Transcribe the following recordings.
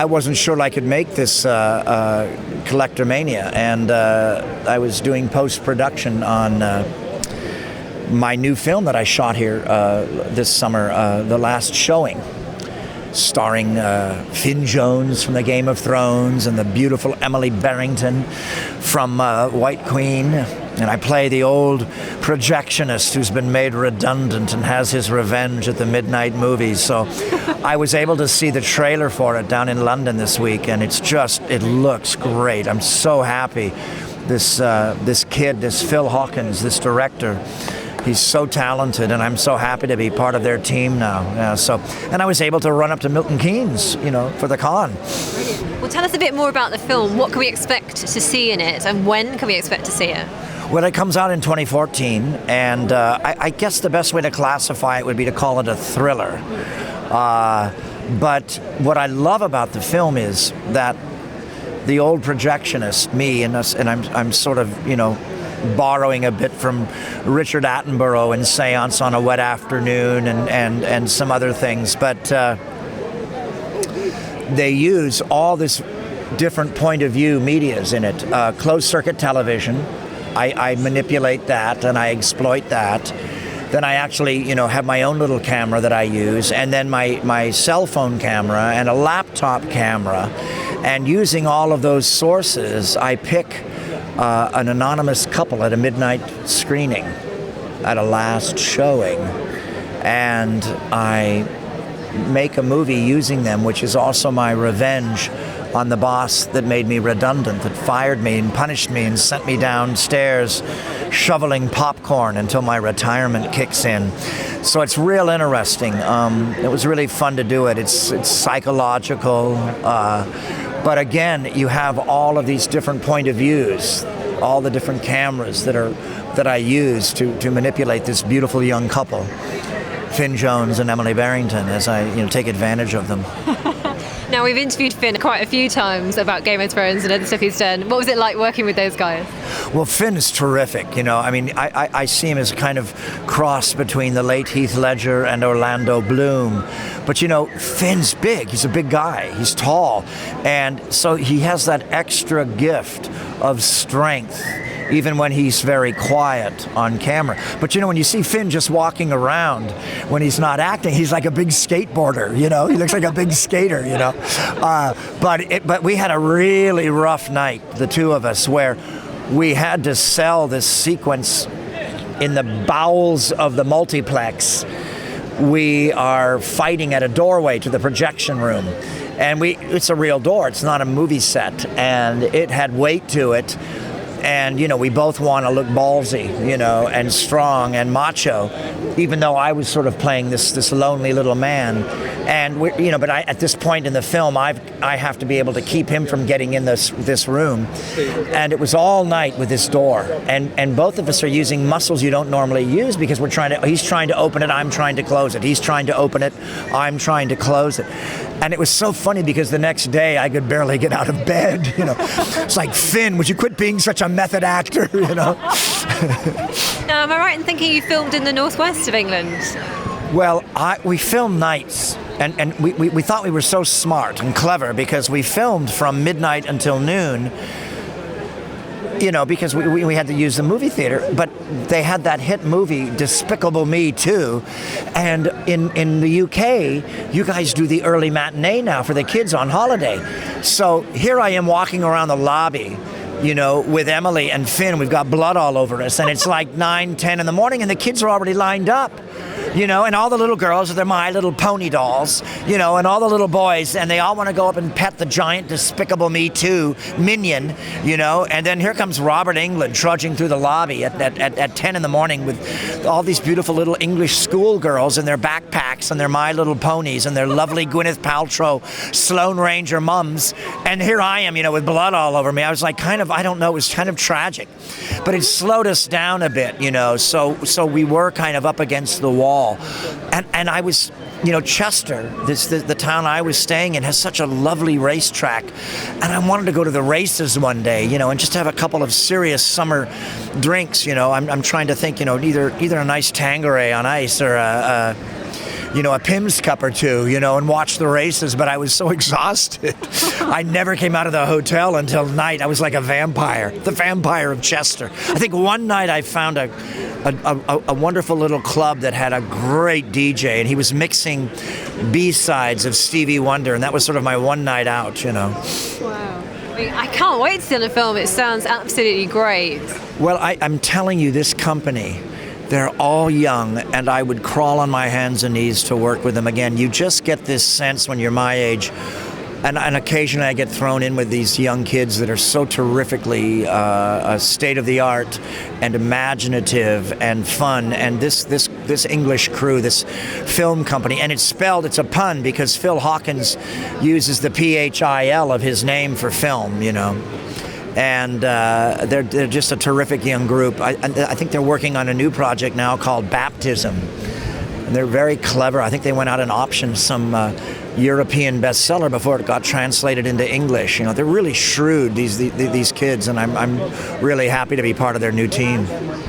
I wasn't sure I could make this Collector Mania, and I was doing post-production on my new film that I shot here this summer, The Last Showing, starring Finn Jones from the Game of Thrones and the beautiful Emily Berrington from White Queen. And I play the old projectionist who's been made redundant and has his revenge at the midnight movies. So I was able to see the trailer for it down in London this week, and it looks great. I'm so happy. This kid, this Phil Hawkins, this director, he's so talented, and I'm so happy to be part of their team now. And I was able to run up to Milton Keynes, for the con. Well, tell us a bit more about the film. What can we expect to see in it, and when can we expect to see it? Well, it comes out in 2014, and I guess the best way to classify it would be to call it a thriller. But what I love about the film is that the old projectionist, me, and I'm sort of, borrowing a bit from Richard Attenborough and Seance on a Wet Afternoon and some other things, but they use all this different point of view medias in it. Closed circuit television, I manipulate that and I exploit that. Then I actually, have my own little camera that I use, and then my cell phone camera and a laptop camera. And using all of those sources, I pick an anonymous couple at a midnight screening, at a last showing, and I make a movie using them, which is also my revenge on the boss that made me redundant, that fired me and punished me and sent me downstairs shoveling popcorn until my retirement kicks in. So it's real interesting. It was really fun to do it. It's psychological, but again, you have all of these different point of views, all the different cameras that I use to manipulate this beautiful young couple, Finn Jones and Emily Berrington, as I take advantage of them. Now, we've interviewed Finn quite a few times about Game of Thrones and other stuff he's done. What was it like working with those guys? Well, Finn is terrific. I see him as a kind of cross between the late Heath Ledger and Orlando Bloom. But, Finn's big. He's a big guy. He's tall. And so he has that extra gift of strength, even when he's very quiet on camera. But when you see Finn just walking around when he's not acting, he's like a big skateboarder, he looks like a big skater, But we had a really rough night, the two of us, where we had to sell this sequence in the bowels of the multiplex. We are fighting at a doorway to the projection room. And it's a real door, it's not a movie set, and it had weight to it. And, we both want to look ballsy, and strong and macho, even though I was sort of playing this lonely little man. And, but at this point in the film, I have to be able to keep him from getting in this room. And it was all night with this door. And both of us are using muscles you don't normally use because he's trying to open it, I'm trying to close it. He's trying to open it, I'm trying to close it. And it was so funny because the next day I could barely get out of bed, It's like, Finn, would you quit being such a method actor, Now, am I right in thinking you filmed in the northwest of England? Well, we filmed nights, and we thought we were so smart and clever because we filmed from midnight until noon, because we had to use the movie theater, but they had that hit movie, Despicable Me 2, and in the UK, you guys do the early matinee now for the kids on holiday. So here I am walking around the lobby, with Emily and Finn. We've got blood all over us, and it's like 9, 10 in the morning, and the kids are already lined up. And all the little girls, they're My Little Pony dolls, and all the little boys, and they all want to go up and pet the giant Despicable Me 2 minion, and then here comes Robert Englund trudging through the lobby at 10 in the morning with all these beautiful little English schoolgirls in their backpacks and their My Little Ponies and their lovely Gwyneth Paltrow Sloane Ranger mums, and here I am, with blood all over me. I was like I don't know, it was kind of tragic, but it slowed us down a bit, so we were kind of up against the wall. And I was, Chester, the town I was staying in, has such a lovely racetrack. And I wanted to go to the races one day, and just have a couple of serious summer drinks, I'm trying to think, either a nice Tanqueray on ice or a Pimm's cup or two, and watch the races, but I was so exhausted. I never came out of the hotel until night. I was like a vampire, the vampire of Chester. I think one night I found a wonderful little club that had a great DJ, and he was mixing B-sides of Stevie Wonder, and that was sort of my one night out, Wow. I can't wait to see the film. It sounds absolutely great. Well, I'm telling you, this company, they're all young, and I would crawl on my hands and knees to work with them again. You just get this sense when you're my age, and occasionally I get thrown in with these young kids that are so terrifically state-of-the-art and imaginative and fun. And this English crew, this film company, and it's a pun because Phil Hawkins uses the PHIL of his name for film, And they're just a terrific young group. I think they're working on a new project now called Baptism. And they're very clever. I think they went out and optioned some European bestseller before it got translated into English. They're really shrewd, these kids, and I'm really happy to be part of their new team.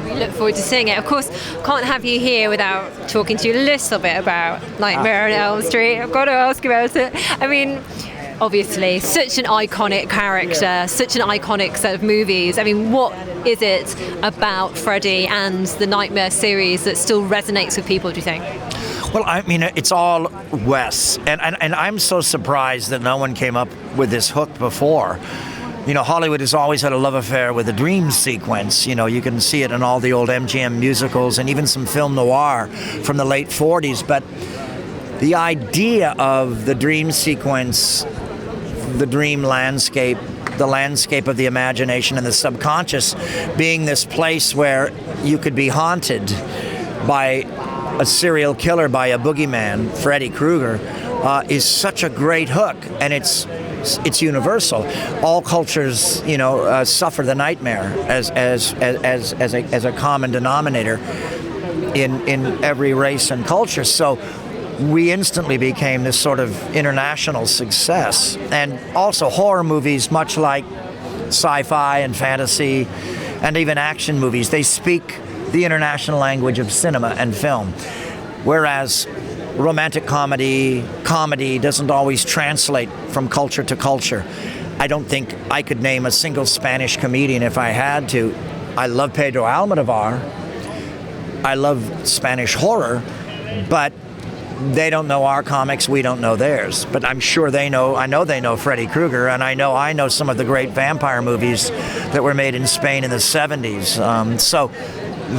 We look forward to seeing it. Of course, can't have you here without talking to you a little bit about Nightmare on Elm Street. I've got to ask about it. I mean, obviously, such an iconic character, such an iconic set of movies. I mean, what is it about Freddy and the Nightmare series that still resonates with people, do you think? Well, I mean, it's all Wes, and I'm so surprised that no one came up with this hook before. Hollywood has always had a love affair with the dream sequence. You can see it in all the old MGM musicals and even some film noir from the late 40s. But the idea of the dream sequence, the dream landscape, the landscape of the imagination and the subconscious being this place where you could be haunted by a serial killer, by a boogeyman, Freddy Krueger, is such a great hook, and it's universal. All cultures, suffer the nightmare as a common denominator in every race and culture. So we instantly became this sort of international success. And also horror movies, much like sci-fi and fantasy and even action movies, they speak the international language of cinema and film. Whereas romantic comedy doesn't always translate from culture to culture. I don't think I could name a single Spanish comedian if I had to. I love Pedro Almodovar. I love Spanish horror, but they don't know our comics, we don't know theirs. But I'm sure they know, I know they know Freddy Krueger, and I know some of the great vampire movies that were made in Spain in the 70s. So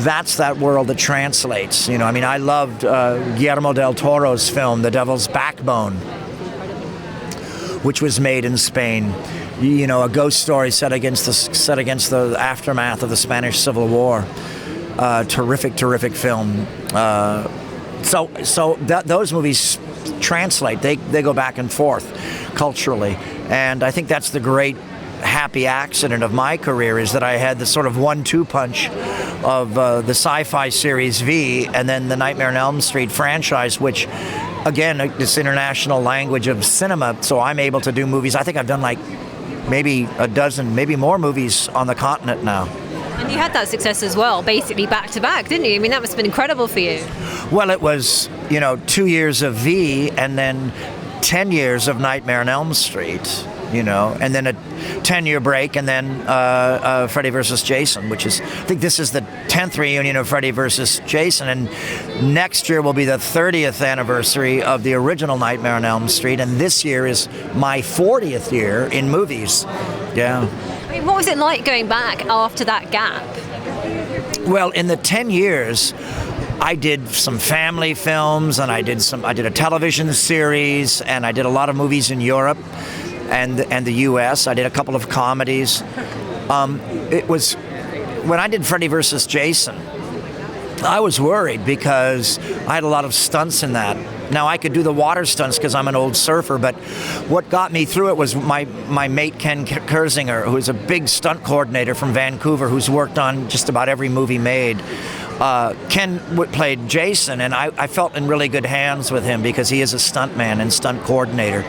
that's that world that translates. I loved Guillermo del Toro's film, The Devil's Backbone, which was made in Spain. A ghost story set against the aftermath of the Spanish Civil War. Terrific film. So those movies translate. They go back and forth culturally, and I think that's the great happy accident of my career, is that I had the sort of 1-2 punch of the sci-fi series V and then the Nightmare on Elm Street franchise, which again, this international language of cinema. So I'm able to do movies. I think I've done like maybe a dozen, maybe more movies on the continent now. And you had that success as well, basically back to back, didn't you? I mean, that must have been incredible for you. Well, it was, 2 years of V and then 10 years of Nightmare on Elm Street, and then a 10-year break, and then Freddy versus Jason, which is, I think this is the 10th reunion of Freddy versus Jason, and next year will be the 30th anniversary of the original Nightmare on Elm Street, and this year is my 40th year in movies. Yeah. I mean, what was it like going back after that gap? Well, in the 10 years, I did some family films, and I did a television series, and I did a lot of movies in Europe and the U.S. I did a couple of comedies. It was when I did Freddy versus Jason, I was worried because I had a lot of stunts in that. Now, I could do the water stunts because I'm an old surfer, but what got me through it was my mate Ken Kersinger, who is a big stunt coordinator from Vancouver, who's worked on just about every movie made. Ken played Jason, and I felt in really good hands with him because he is a stuntman and stunt coordinator.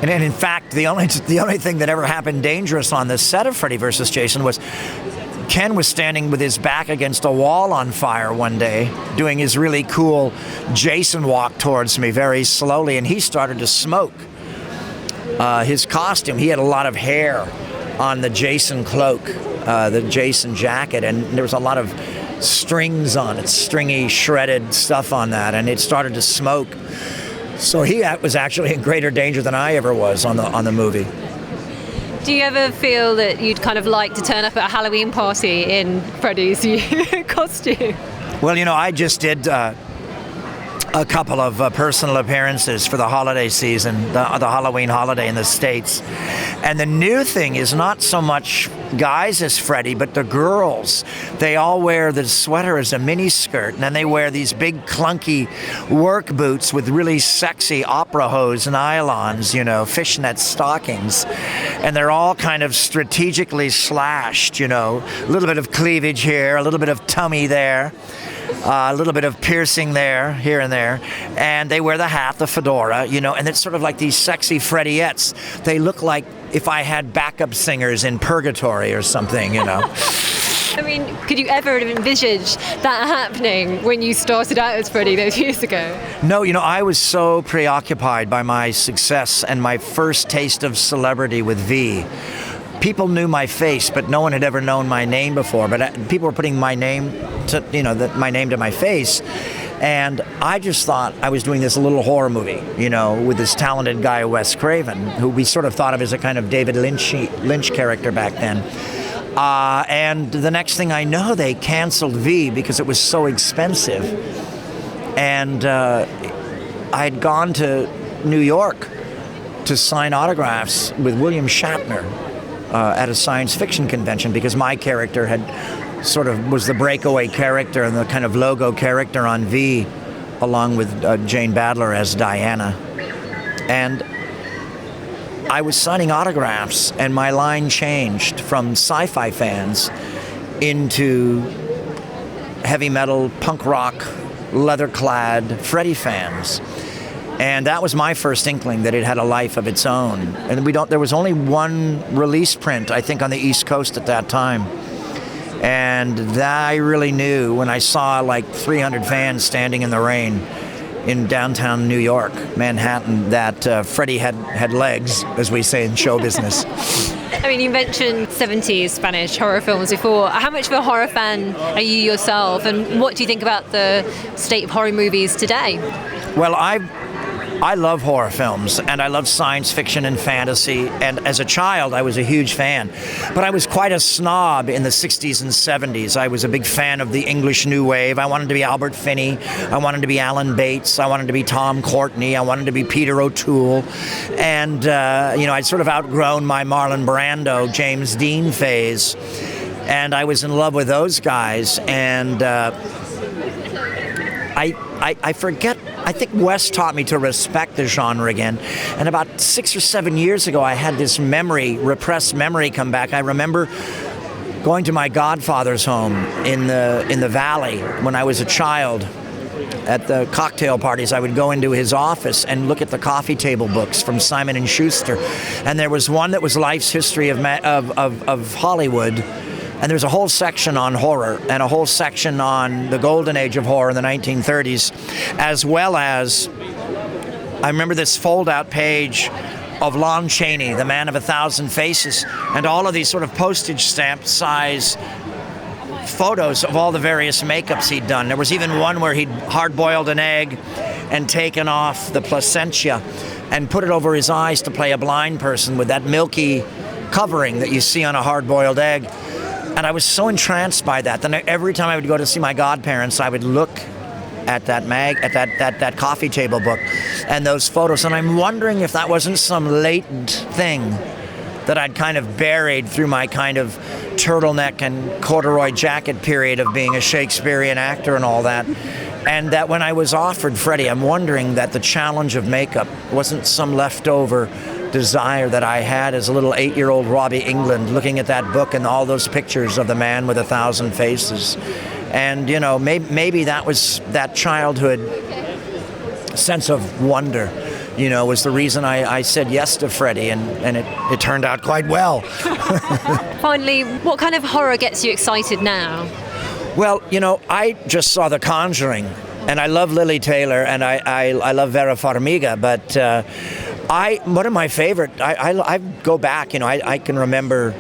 And in fact, the only thing that ever happened dangerous on this set of Freddy vs. Jason was Ken was standing with his back against a wall on fire one day, doing his really cool Jason walk towards me very slowly, and he started to smoke. His costume, he had a lot of hair on the Jason cloak, the Jason jacket, and there was a lot of strings on it, stringy, shredded stuff on that, and it started to smoke. So he was actually in greater danger than I ever was on the movie. Do you ever feel that you'd kind of like to turn up at a Halloween party in Freddy's costume? Well, I just did a couple of personal appearances for the holiday season, the Halloween holiday in the States. And the new thing is not so much guys as Freddy, but the girls. They all wear the sweater as a mini skirt, and then they wear these big clunky work boots with really sexy opera hose nylons, fishnet stockings. And they're all kind of strategically slashed, a little bit of cleavage here, a little bit of tummy there. A little bit of piercing there, here and there, and they wear the hat, the fedora, and it's sort of like these sexy Freddiettes. They look like if I had backup singers in Purgatory or something, I mean, could you ever have envisaged that happening when you started out as Freddy those years ago? No, I was so preoccupied by my success and my first taste of celebrity with V. People knew my face, but no one had ever known my name before. But people were putting my name to, my name to my face, and I just thought I was doing this little horror movie, with this talented guy, Wes Craven, who we sort of thought of as a kind of David Lynch character back then. And the next thing I know, they canceled V because it was so expensive, and I'd gone to New York to sign autographs with William Shatner. At a science fiction convention, because my character was the breakaway character and the kind of logo character on V, along with Jane Badler as Diana. And I was signing autographs, and my line changed from sci-fi fans into heavy metal, punk rock, leather-clad Freddy fans. And that was my first inkling that it had a life of its own. And there was only one release print, I think, on the East Coast at that time. And that I really knew when I saw like 300 fans standing in the rain in downtown New York, Manhattan, that Freddy had legs, as we say in show business. I mean, you mentioned 70s Spanish horror films before. How much of a horror fan are you yourself? And what do you think about the state of horror movies today? Well, I love horror films, and I love science fiction and fantasy, and as a child I was a huge fan. But I was quite a snob in the 60s and 70s. I was a big fan of the English New Wave. I wanted to be Albert Finney. I wanted to be Alan Bates. I wanted to be Tom Courtenay. I wanted to be Peter O'Toole. And, I'd sort of outgrown my Marlon Brando, James Dean phase. And I was in love with those guys, and I forget, I think Wes taught me to respect the genre again. And about 6 or 7 years ago, I had this repressed memory come back. I remember going to my godfather's home in the valley when I was a child. At the cocktail parties, I would go into his office and look at the coffee table books from Simon & Schuster. And there was one that was Life's History of Hollywood. And there's a whole section on horror and a whole section on the golden age of horror in the 1930s, as well as, I remember this fold-out page of Lon Chaney, the Man of 1,000 Faces, and all of these sort of postage stamp size photos of all the various makeups he'd done. There was even one where he'd hard-boiled an egg and taken off the placenta and put it over his eyes to play a blind person with that milky covering that you see on a hard-boiled egg. And I was so entranced by that. Then every time I would go to see my godparents, I would look at that coffee table book and those photos. And I'm wondering if that wasn't some latent thing that I'd kind of buried through my kind of turtleneck and corduroy jacket period of being a Shakespearean actor and all that. And that when I was offered Freddy, I'm wondering that the challenge of makeup wasn't some leftover desire that I had as a little 8-year-old Robbie Englund looking at that book and all those pictures of the Man with 1,000 Faces. And, maybe that was that childhood sense of wonder was the reason I said yes to Freddy, and it turned out quite well. Finally, what kind of horror gets you excited now? Well, I just saw The Conjuring, and I love Lily Taylor, and I love Vera Farmiga, but one of my favorite, I go back, I can remember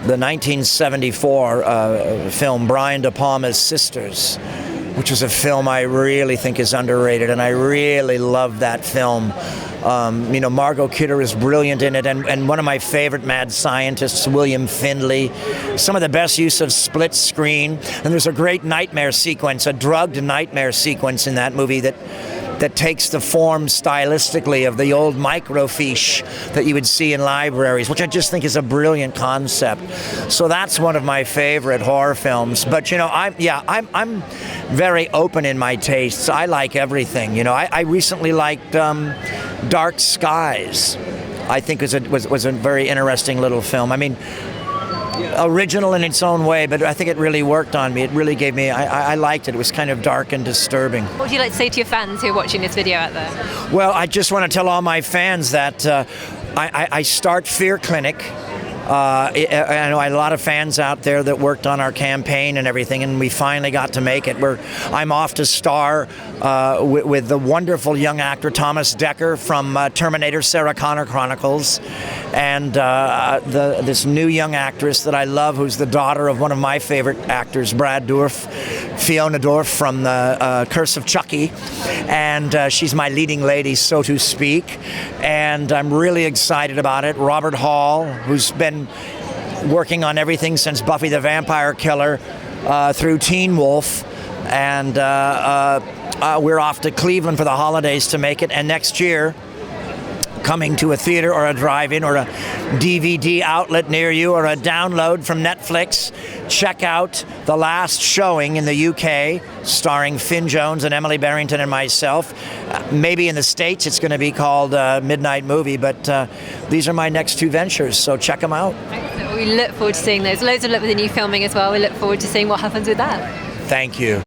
the 1974 film Brian De Palma's Sisters, which is a film I really think is underrated, and I really love that film. Margot Kidder is brilliant in it, and one of my favorite mad scientists, William Findlay. Some of the best use of split screen, and there's a great nightmare sequence, a drugged nightmare sequence in that movie that takes the form stylistically of the old microfiche that you would see in libraries, which I just think is a brilliant concept. So that's one of my favorite horror films. But I'm very open in my tastes. I like everything. I recently liked Dark Skies. I think was a very interesting little film. I mean, original in its own way, but I think it really worked on me. It really gave me, I liked it. It was kind of dark and disturbing. What would you like to say to your fans who are watching this video out there? Well, I just want to tell all my fans that I start Fear Clinic. I know a lot of fans out there that worked on our campaign and everything, and we finally got to make it. I'm off to star with the wonderful young actor Thomas Dekker from Terminator Sarah Connor Chronicles, and this new young actress that I love, who's the daughter of one of my favorite actors, Brad Dourif, Fiona Dourif from the Curse of Chucky, and she's my leading lady, so to speak, and I'm really excited about it. Robert Hall, who's been working on everything since Buffy the Vampire Killer through Teen Wolf, and we're off to Cleveland for the holidays to make it, and next year coming to a theater or a drive-in or a DVD outlet near you or a download from Netflix. Check out the last showing in the UK starring Finn Jones and Emily Berrington and myself. Maybe in the States it's going to be called Midnight Movie, but these are my next two ventures, so check them out. We look forward to seeing those. Loads of luck with the new filming as well. We look forward to seeing what happens with that. Thank you.